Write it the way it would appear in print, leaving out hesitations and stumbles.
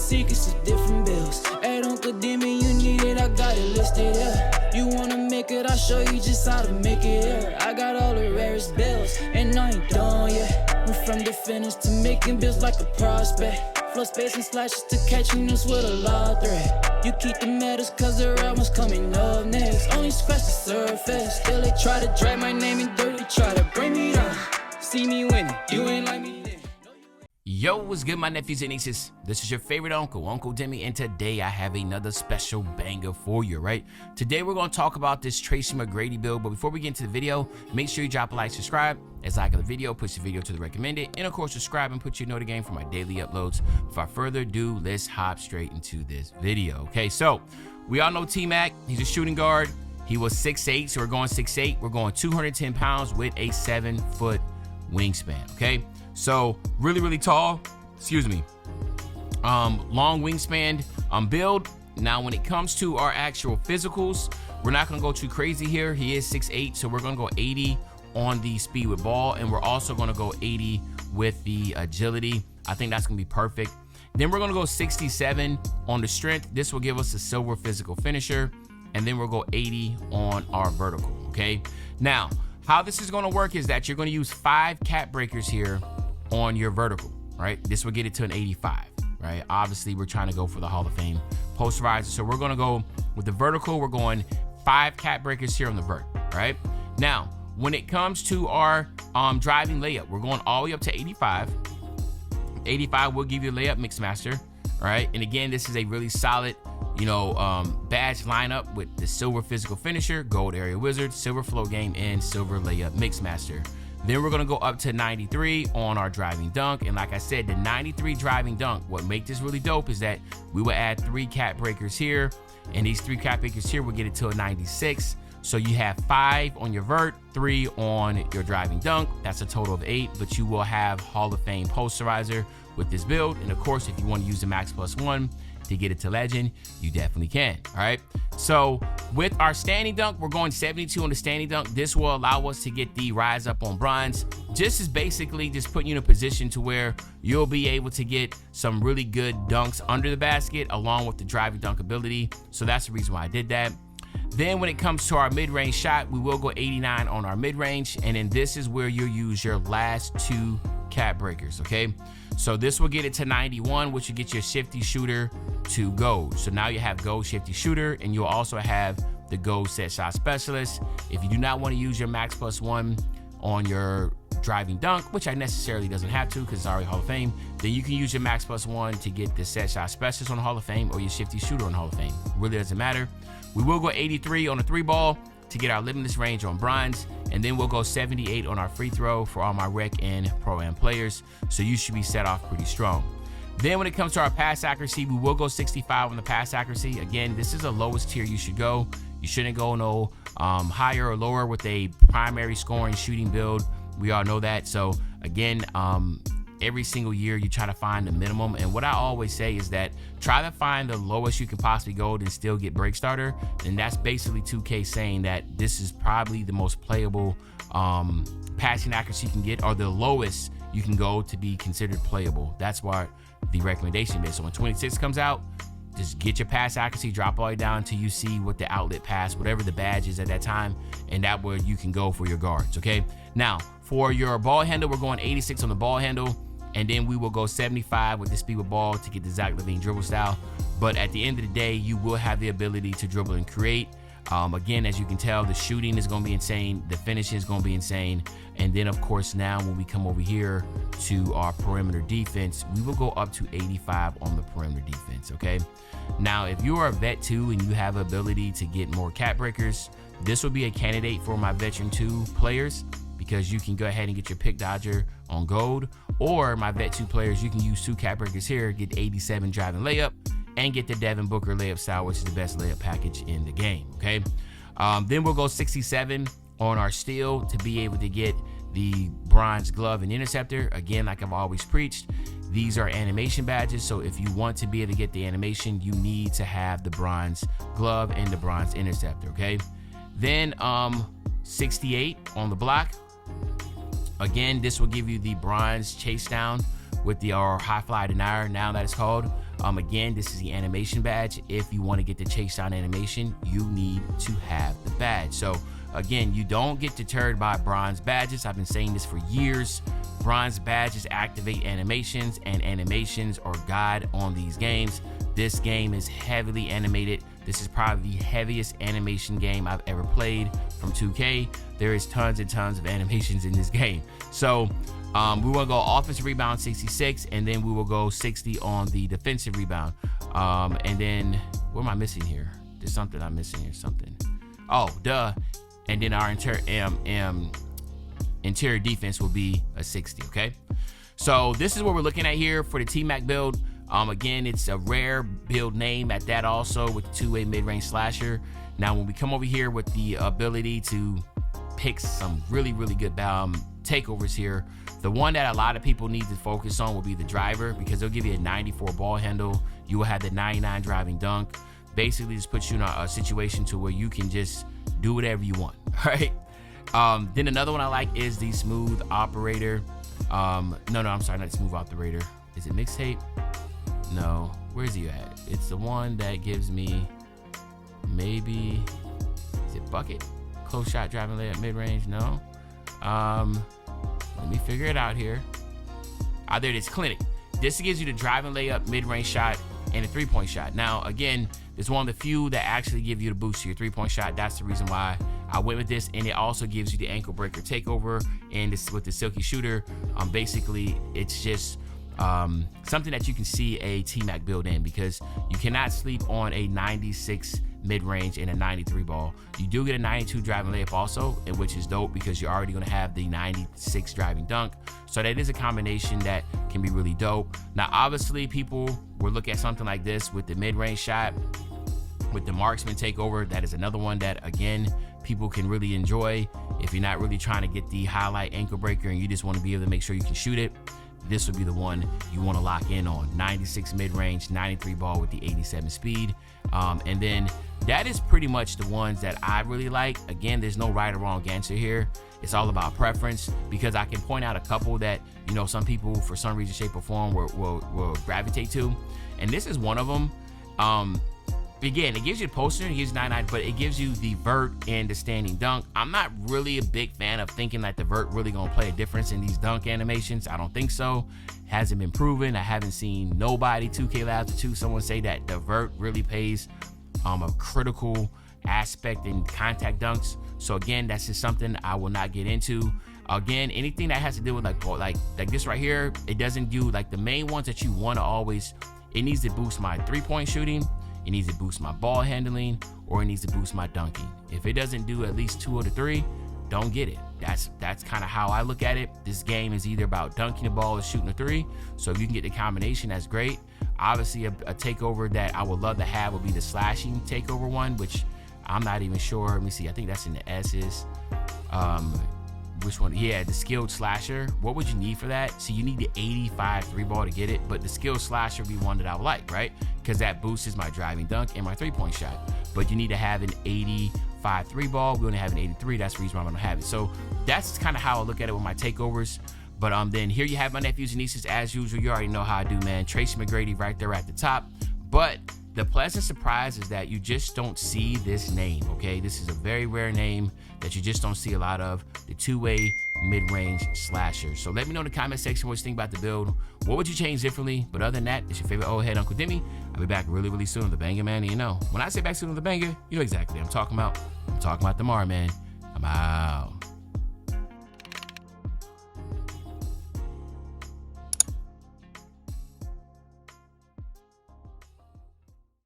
secrets of different bills. Hey, don't condemn me, you need it, I got it listed here. You wanna make it, I'll show you just how to make it here. I got all the rarest bills, and I ain't done yet. Went from the finish to making bills like a prospect. Flow space and slashes to catching us with a lot of threat. You keep the medals cause the right one's coming up next. Only scratch the surface. Still they try to drag my name in dirt. They try to bring me down. See me winning. You ain't like me then. Yo, what's good, my nephews and nieces? This is your favorite uncle, Uncle Demi, and today I have another special banger for you, right? Today we're going to talk about this Tracy McGrady build, but before we get into the video, make sure you drop a like, subscribe, as like the video, push the video to the recommended, and of course subscribe and put your notification for my daily uploads. Without further ado, let's hop straight into this video. Okay, so we all know T-Mac, he's a shooting guard. He was 6'8", so we're going 6'8". We're going 210 pounds with a 7-foot wingspan, okay? So really tall, excuse me, long wingspan build. Now when it comes to our actual physicals, we're not gonna go too crazy here. He is 6'8", so we're gonna go 80 on the speed with ball, and we're also gonna go 80 with the agility. I think that's gonna be perfect. Then we're gonna go 67 on the strength. This will give us a silver physical finisher, and then we'll go 80 on our vertical, okay? Now, how this is gonna work is that you're gonna use 5 cap breakers here on your vertical, right? This will get it to an 85, right? Obviously, we're trying to go for the Hall of Fame posterizer. So we're gonna go with the vertical, we're going 5 cap breakers here on the vert, right? Now, when it comes to our driving layup, we're going all the way up to 85. 85 will give you a layup mixmaster, right? And again, this is a really solid, badge lineup with the silver physical finisher, gold area wizard, silver flow game, and silver layup mixmaster. Then we're gonna go up to 93 on our driving dunk. And like I said, the 93 driving dunk, what makes this really dope is that we will add 3 cap breakers here, and these 3 cap breakers here will get it to a 96. So you have 5 on your vert, 3 on your driving dunk. That's a total of 8, but you will have Hall of Fame posterizer with this build. And of course, if you want to use the max +1 to get it to legend, you definitely can. All right, so with our standing dunk, we're going 72 on the standing dunk. This will allow us to get the rise up on bronze. Just is basically just putting you in a position to where you'll be able to get some really good dunks under the basket along with the driving dunk ability. So that's the reason why I did that. Then when it comes to our mid-range shot, we will go 89 on our mid-range, and then this is where you'll use your last 2 cap breakers, okay? So this will get it to 91, which will get your shifty shooter to gold. So now you have gold shifty shooter, and you'll also have the gold set shot specialist. If you do not want to use your max +1 on your driving dunk, which I necessarily doesn't have to because it's already Hall of Fame, then you can use your max +1 to get the set shot specialist on Hall of Fame or your shifty shooter on Hall of Fame. Really doesn't matter. We will go 83 on the 3 ball to get our limitless range on bronze, and then we'll go 78 on our free throw for all my rec and pro-am players. So you should be set off pretty strong. Then when it comes to our pass accuracy, we will go 65 on the pass accuracy. Again, this is the lowest tier you should go. You shouldn't go no higher or lower with a primary scoring shooting build. We all know that. So again, every single year you try to find the minimum, and what I always say is that try to find the lowest you can possibly go and still get break starter. And that's basically 2K saying that this is probably the most playable passing accuracy you can get, or the lowest you can go to be considered playable. That's what the recommendation is. So when 26 comes out, just get your pass accuracy, drop all the way down until you see what the outlet pass, whatever the badge is at that time, and that where you can go for your guards, okay? Now, for your ball handle, we're going 86 on the ball handle, and then we will go 75 with the speed with ball to get the Zach LaVine dribble style. But at the end of the day, you will have the ability to dribble and create. Again, as you can tell, the shooting is going to be insane. The finishing is going to be insane. And then, of course, now when we come over here to our perimeter defense, we will go up to 85 on the perimeter defense, okay? Now, if you are a vet 2 and you have ability to get more cap breakers, this will be a candidate for my veteran 2 players, because you can go ahead and get your pick dodger on gold, or my vet 2 players, you can use 2 cap breakers here, get 87 driving layup, and get the Devin Booker layup style, which is the best layup package in the game, okay? Then we'll go 67 on our steal to be able to get the bronze glove and interceptor. Again, like I've always preached, these are animation badges, so if you want to be able to get the animation, you need to have the bronze glove and the bronze interceptor, okay? Then 68 on the block. Again, this will give you the bronze chase down with the high fly denier, now that it's called. Again, this is the animation badge. If you want to get the chase down animation, you need to have the badge. So again, you don't get deterred by bronze badges. I've been saying this for years. Bronze badges activate animations, and animations are God on these games. This game is heavily animated. This is probably the heaviest animation game I've ever played from 2K. There is tons and tons of animations in this game. So we will go offensive rebound 66, and then we will go 60 on the defensive rebound. And then what am I missing here? There's something I'm missing here, something. Oh, duh. And then our interior defense will be a 60, okay? So this is what we're looking at here for the T-Mac build. Again, it's a rare build name at that also, with the two-way mid-range slasher. Now, when we come over here with the ability to pick some really, really good takeovers here, the one that a lot of people need to focus on will be the driver, because they'll give you a 94 ball handle. You will have the 99 driving dunk. Basically, just puts you in a situation to where you can just do whatever you want, right? Then another one I like is the smooth operator. No, I'm sorry, not the smooth operator. Is it mixtape? No, where's he at? It's the one that gives me maybe, is it bucket? Close shot, driving layup, mid-range, no. Let me figure it out here. There it is, clinic. This gives you the driving layup, mid-range shot, and a three-point shot. Now, again, it's one of the few that actually give you the boost to your three-point shot. That's the reason why I went with this. And it also gives you the ankle breaker takeover, and this with the silky shooter. Basically, it's just something that you can see a T-Mac build in, because you cannot sleep on a 96 mid-range and a 93 ball. You do get a 92 driving layup also, and which is dope because you're already going to have the 96 driving dunk. So that is a combination that can be really dope. Now, obviously, people will look at something like this with the mid-range shot, with the marksman takeover. That is another one that, again, people can really enjoy. If you're not really trying to get the highlight ankle breaker and you just want to be able to make sure you can shoot it, this would be the one you want to lock in on. 96 mid-range, 93 ball with the 87 speed. And then that is pretty much the ones that I really like. Again, there's no right or wrong answer here. It's all about preference, because I can point out a couple that, you know, some people for some reason, shape, or form will gravitate to. And this is one of them. Again, it gives you the poster, it gives you 99, but it gives you the vert and the standing dunk. I'm not really a big fan of thinking that the vert really gonna play a difference in these dunk animations. I don't think so. Hasn't been proven. I haven't seen nobody, 2K Labs or 2, someone say that the vert really plays a critical aspect in contact dunks. So again, that's just something I will not get into. Again, anything that has to do with like this right here, it doesn't do like the main ones that you want to always. It needs to boost my three-point shooting. It needs to boost my ball handling, or it needs to boost my dunking. If it doesn't do at least 2 of the 3, don't get it. That's kind of how I look at it. This game is either about dunking the ball or shooting a 3. So if you can get the combination, that's great. Obviously, a takeover that I would love to have would be the slashing takeover one, which I'm not even sure. Let me see. I think that's in the S's. Which one? Yeah, the skilled slasher. What would you need for that? So you need the 85 3 ball to get it, but the skilled slasher would be one that I would like, right? Because that boosts my driving dunk and my 3-point shot. But you need to have an 85 3 ball. We only have an 83. That's the reason why I'm gonna have it. So that's kind of how I look at it with my takeovers. But then here you have my nephews and nieces as usual. You already know how I do, man. Tracy McGrady right there at the top. But the pleasant surprise is that you just don't see this name, okay? This is a very rare name that you just don't see a lot of, the two-way mid-range slasher. So let me know in the comment section what you think about the build. What would you change differently? But other than that, it's your favorite old head, Uncle Demi. I'll be back really, really soon with the banger, man. And you know, when I say back soon with the banger, you know exactly what I'm talking about. I'm talking about tomorrow, man. I'm out.